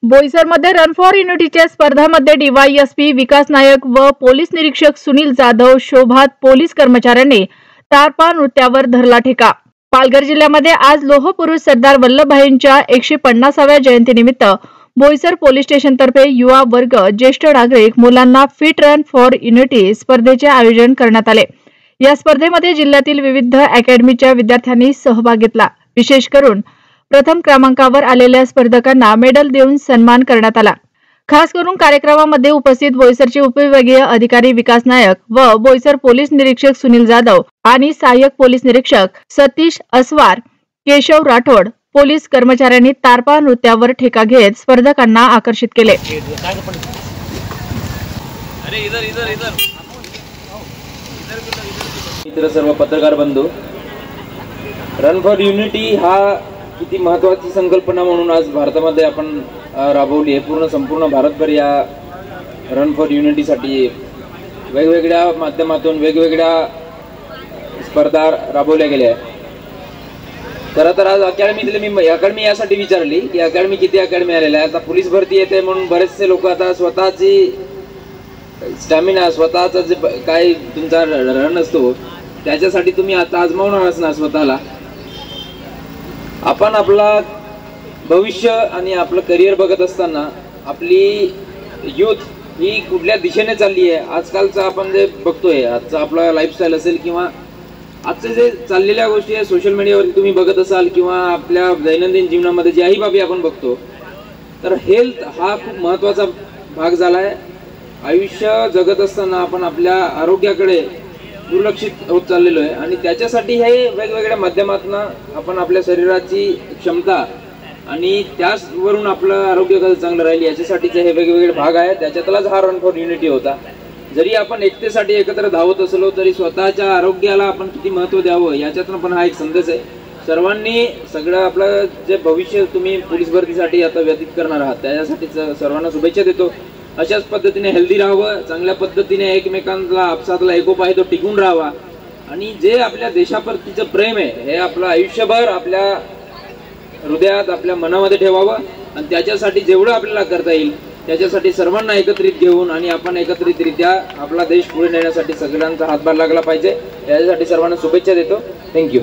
बोईसरमध्ये run for युनिटीच्या स्पर्धामध्ये DySP विकास नायक व police निरीक्षक सुनील जाधव शोभात पोलीस कर्मचाऱ्यांनी तारपा नृत्यावर धरला ठेका। पालघर जिल्ह्यामध्ये आज लोह पुरुष सरदार वल्लभभाईंच्या 150व्या जयंतीनिमित्त बोईसर पोलीस स्टेशनतर्फे युवा वर्ग, ज्येष्ठ नागरिक, मुलांना फिट रन फॉर युनिटी स्पर्धेचे आयोजन करण्यात आले। या स्पर्धेमध्ये जिल्ह्यातील विविध अकॅडमीच्या विद्यार्थ्यांनी सहभाग घेतला। विशेष करून प्रथम क्रमांकावर आलेल्या स्पर्धकांना मेडल देऊन सन्मान करण्यात आला। खास करून कार्यक्रमामध्ये उपस्थित बोईसरचे उपविभागीय अधिकारी विकास नायक व बोईसर पोलीस निरीक्षक सुनील जाधव आणि सहाय्यक पोलीस निरीक्षक सतीश असवार, केशव राठोड पोलीस कर्मचाऱ्यांनी तारपा नृत्यावर ठेका घेत स्पर्धकांना आकर्षित केले। मित्र सर्व पत्रकार बंधू, रन फॉर युनिटी हा किती महत्त्वाची संकल्पना म्हणून आज भारतामध्ये आपण राबवली आहे। पूर्ण संपूर्ण भारतभर या रन फॉर युनिटीसाठी वेगवेगळ्या माध्यमातून वेगवेगळ्या स्पर्धा राबवल्या गेल्या आहेत। खरं तर आज अकॅडमीतले मी अकॅडमी यासाठी विचारली की अकॅडमी किती अकॅडमी आलेल्या आहे। आता पोलीस भरती येते म्हणून बरेचसे लोक आता स्वतःची स्टॅमिना, स्वतःचा जे काय तुमचा रन असतो त्याच्यासाठी तुम्ही आता आजमावणारच ना स्वतःला। आपण आपला भविष्य आणि आपलं करिअर बघत असताना आपली यूथ ही कुठल्या दिशेने चालली आहे आजकालचं आपण जे बघतोय, आजचा आपला लाईफस्टाईल असेल किंवा आजचे जे चाललेल्या गोष्टी आहे सोशल मीडियावरती तुम्ही बघत असाल किंवा आपल्या दैनंदिन जीवनामध्ये ज्याही बाबी आपण बघतो, तर हेल्थ हा खूप महत्त्वाचा भाग झाला आहे। आयुष्य जगत असताना आपण आपल्या आरोग्याकडे दुर्लक्षित होत चाललेलो आहे आणि त्याच्यासाठी हे वेगवेगळ्या माध्यमातून आपण आपल्या शरीराची क्षमता आणि त्याचवरून आपलं आरोग्य कसं चांगलं राहील याच्यासाठीचे हे वेगवेगळे भाग आहेत। त्याच्यातलाच हा रन फॉर युनिटी होता। जरी आपण एकतेसाठी एकत्र धावत असलो तरी स्वतःच्या आरोग्याला आपण किती महत्त्व द्यावं याच्यातून पण हा एक संदेश आहे। सर्वांनी सगळं आपलं जे भविष्य तुम्ही पोलीस भरतीसाठी आता व्यतीत करणार आहात त्याच्यासाठी सर्वांना शुभेच्छा देतो। अशाच पद्धतीने हेल्दी राहावं, चांगल्या पद्धतीने एकमेकांना आपसातला एकोपा आहे तो टिकून राहावा आणि जे आपल्या देशाप्रतीचं प्रेम आहे हे आपलं आयुष्यभर आपल्या हृदयात, आपल्या मनामध्ये ठेवावं आणि त्याच्यासाठी जेवढं आपल्याला करता येईल त्याच्यासाठी सर्वांना एकत्रित घेऊन आणि आपण एकत्रितरित्या आपला देश पुढे नेण्यासाठी सगळ्यांचा हातभार लागला पाहिजे। याच्यासाठी सर्वांना शुभेच्छा देतो। थँक्यू।